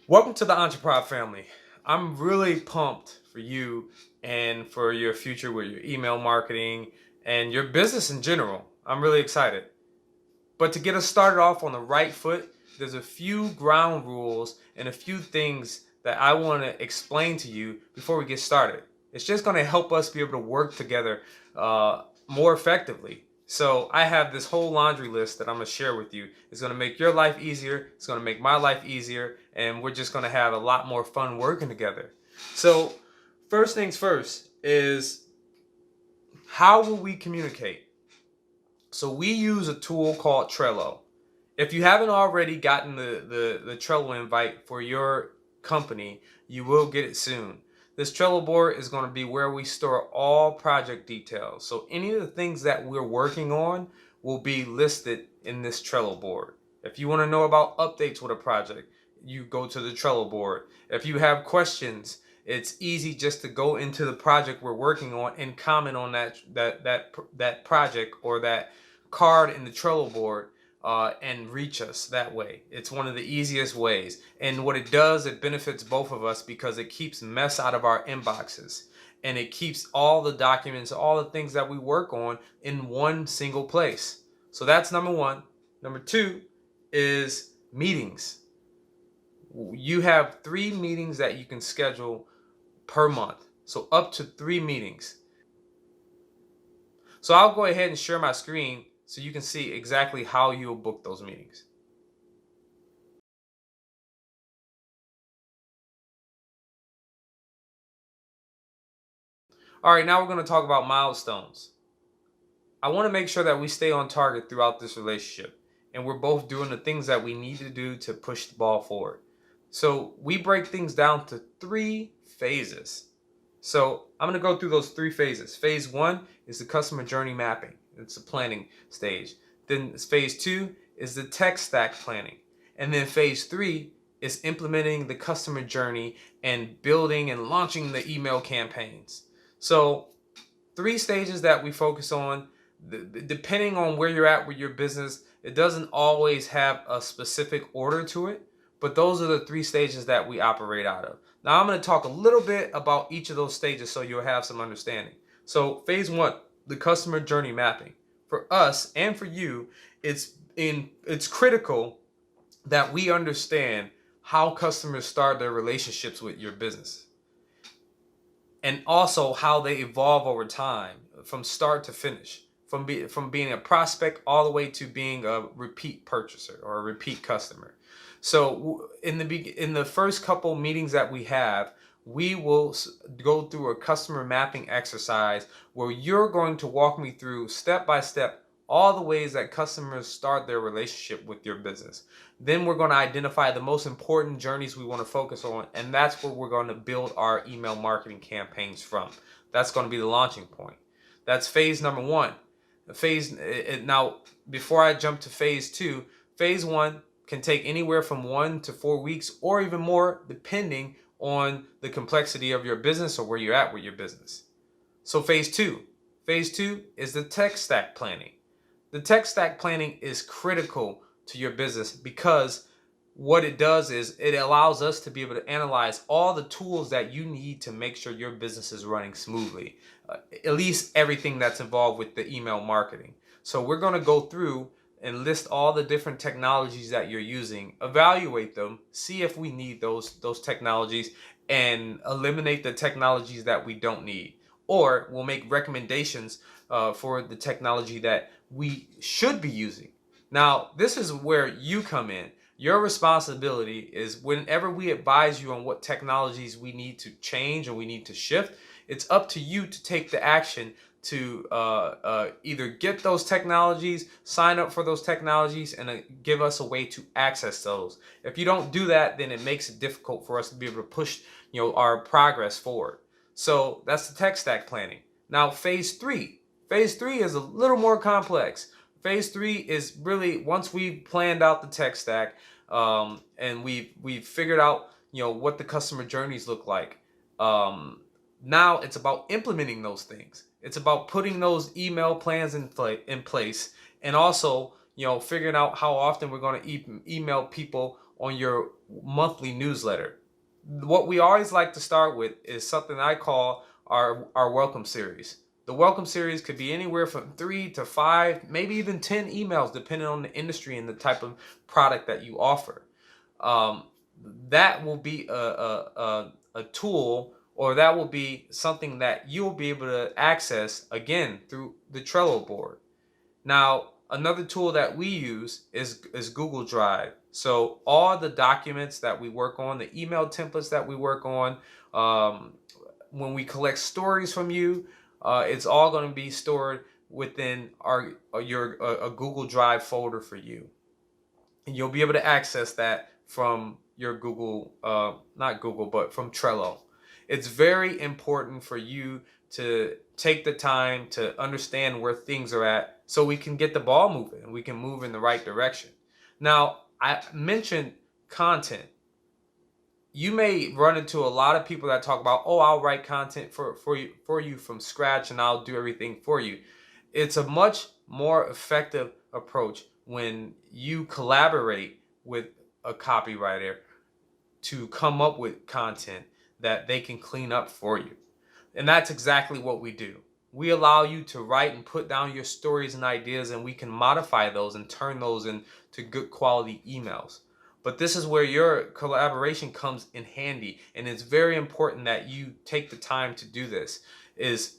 Welcome to the Entreprov family. I'm really pumped for you and for your future with your email marketing and your business in general. I'm really excited. But to get us started off on the right foot, there's a few ground rules and a few things that I want to explain to you before we get started. It's just going to help us be able to work together more effectively. So I have this whole laundry list that I'm going to share with you. It's going to make your life easier. It's going to make my life easier. And we're just going to have a lot more fun working together. So first things first is, how will we communicate? So we use a tool called Trello. If you haven't already gotten the Trello invite for your company, you will get it soon. This Trello board is going to be where we store all project details. So any of the things that we're working on will be listed in this Trello board. If you want to know about updates with a project, you go to the Trello board. If you have questions, it's easy just to go into the project we're working on and comment on that project or that card in the Trello board, and reach us that way. It's one of the easiest ways. And what it does, it benefits both of us because it keeps mess out of our inboxes. And it keeps all the documents, all the things that we work on in one single place. So that's number one. Number two is meetings. You have 3 meetings that you can schedule per month. So up to 3 meetings. So I'll go ahead and share my screen so you can see exactly how you'll book those meetings. All right, now we're going to talk about milestones. I want to make sure that we stay on target throughout this relationship and we're both doing the things that we need to do to push the ball forward. So we break things down to 3 phases. So I'm going to go through those 3 phases. Phase 1 is the customer journey mapping. It's the planning stage. Then phase 2 is the tech stack planning. And then phase 3 is implementing the customer journey and building and launching the email campaigns. So 3 stages that we focus on. Depending on where you're at with your business, it doesn't always have a specific order to it, but those are the 3 stages that we operate out of. Now I'm going to talk a little bit about each of those stages so you'll have some understanding. So phase 1, the customer journey mapping. For us and for you, it's critical that we understand how customers start their relationships with your business, and also how they evolve over time from start to finish, from being a prospect all the way to being a repeat purchaser or a repeat customer. So in the first couple meetings that we have, we will go through a customer mapping exercise where you're going to walk me through step by step all the ways that customers start their relationship with your business. Then we're going to identify the most important journeys we want to focus on, and that's where we're going to build our email marketing campaigns from. That's going to be the launching point. That's phase number 1. Now, before I jump to phase 2, phase 1 can take anywhere from 1 to 4 weeks or even more, depending on the complexity of your business or where you're at with your business. So phase 2 is the tech stack planning. The tech stack planning is critical to your business because what it does is it allows us to be able to analyze all the tools that you need to make sure your business is running smoothly. At least everything that's involved with the email marketing. So we're going to go through and list all the different technologies that you're using, evaluate them, see if we need those technologies, and eliminate the technologies that we don't need. Or we'll make recommendations for the technology that we should be using. Now, this is where you come in. Your responsibility is, whenever we advise you on what technologies we need to change or we need to shift, it's up to you to take the action to either get those technologies, sign up for those technologies, and give us a way to access those. If you don't do that, then it makes it difficult for us to be able to push our progress forward. So that's the tech stack planning. Now phase 3. Phase 3 is a little more complex. Phase 3 is really once we've planned out the tech stack, and we've figured out what the customer journeys look like. Now it's about implementing those things. It's about putting those email plans in place, and also figuring out how often we're going to email people on your monthly newsletter. What we always like to start with is something I call our welcome series. The welcome series could be anywhere from 3 to 5, maybe even 10 emails, depending on the industry and the type of product that you offer. Um, that will be a tool, or that will be something that you'll be able to access again through the Trello board. Now, another tool that we use is Google Drive. So all the documents that we work on, the email templates that we work on, um, when we collect stories from you, it's all going to be stored within a Google Drive folder for you, and you'll be able to access that from your Google, not Google, but from Trello. It's very important for you to take the time to understand where things are at so we can get the ball moving and we can move in the right direction. Now, I mentioned content. You may run into a lot of people that talk about, oh, I'll write content for you from scratch and I'll do everything for you. It's a much more effective approach when you collaborate with a copywriter to come up with content that they can clean up for you. And that's exactly what we do. We allow you to write and put down your stories and ideas, and we can modify those and turn those into good quality emails. But this is where your collaboration comes in handy, and it's very important that you take the time to do this. Is,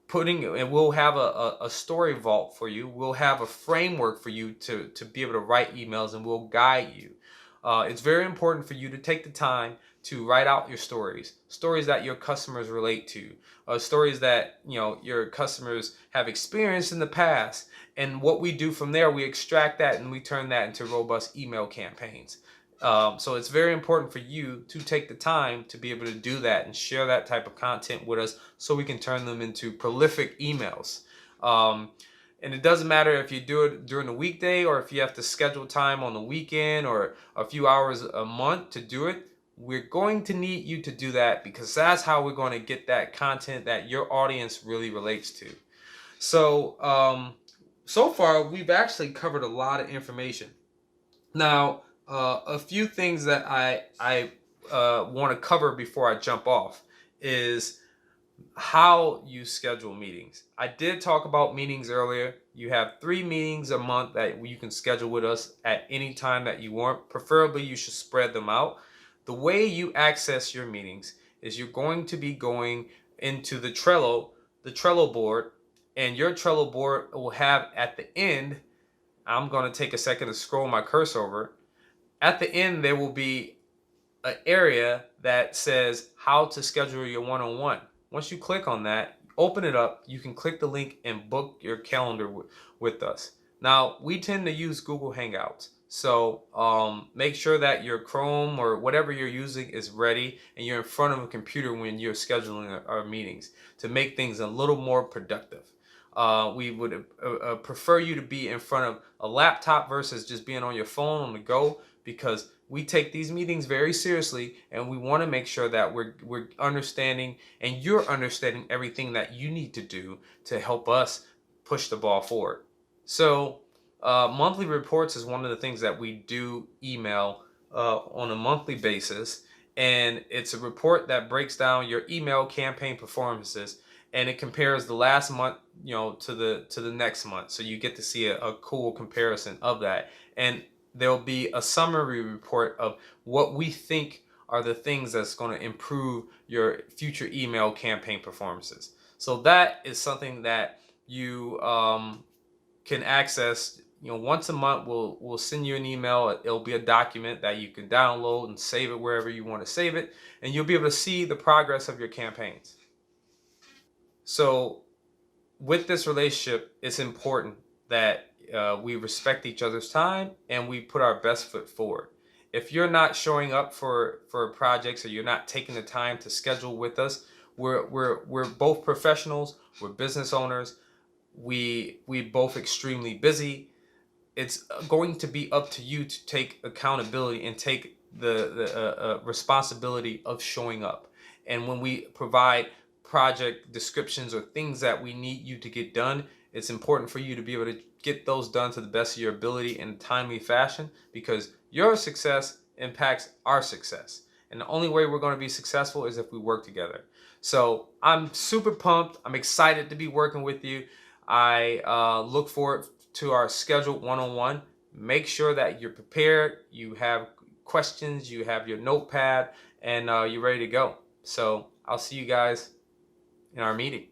putting, and we'll have a story vault for you. We'll have a framework for you to be able to write emails, and we'll guide you. It's very important for you to take the time to write out your stories that your customers relate to, stories that your customers have experienced in the past. And what we do from there, we extract that and we turn that into robust email campaigns. So it's very important for you to take the time to be able to do that and share that type of content with us so we can turn them into prolific emails. And it doesn't matter if you do it during the weekday or if you have to schedule time on the weekend or a few hours a month to do it. We're going to need you to do that because that's how we're going to get that content that your audience really relates to. So, so far, we've actually covered a lot of information. Now, a few things that I want to cover before I jump off is how you schedule meetings. I did talk about meetings earlier. You have 3 meetings a month that you can schedule with us at any time that you want. Preferably, you should spread them out. The way you access your meetings is you're going to be going into the Trello board, and your Trello board will have at the end, I'm going to take a second to scroll my cursor over. At the end, there will be an area that says how to schedule your one-on-one. Once you click on that, open it up, you can click the link and book your calendar with us. Now, we tend to use Google Hangouts. So make sure that your Chrome or whatever you're using is ready and you're in front of a computer when you're scheduling our meetings to make things a little more productive. We would prefer you to be in front of a laptop versus just being on your phone on the go, because we take these meetings very seriously and we want to make sure that we're understanding and you're understanding everything that you need to do to help us push the ball forward. So monthly reports is one of the things that we do email on a monthly basis, and it's a report that breaks down your email campaign performances, and it compares the last month to the next month, so you get to see a cool comparison of that. And there'll be a summary report of what we think are the things that's going to improve your future email campaign performances. So that is something that you can access. Once a month, we'll send you an email. It'll be a document that you can download and save it wherever you want to save it, and you'll be able to see the progress of your campaigns. So with this relationship, it's important that we respect each other's time and we put our best foot forward. If you're not showing up for projects, or you're not taking the time to schedule with us, we're both professionals. We're business owners. We both extremely busy. It's going to be up to you to take accountability and take the responsibility of showing up. And when we provide project descriptions or things that we need you to get done, it's important for you to be able to get those done to the best of your ability in a timely fashion, because your success impacts our success. And the only way we're going to be successful is if we work together. So I'm super pumped. I'm excited to be working with you. I look forward to our scheduled one-on-one. Make sure that you're prepared, you have questions, you have your notepad, and you're ready to go. So I'll see you guys in our meeting.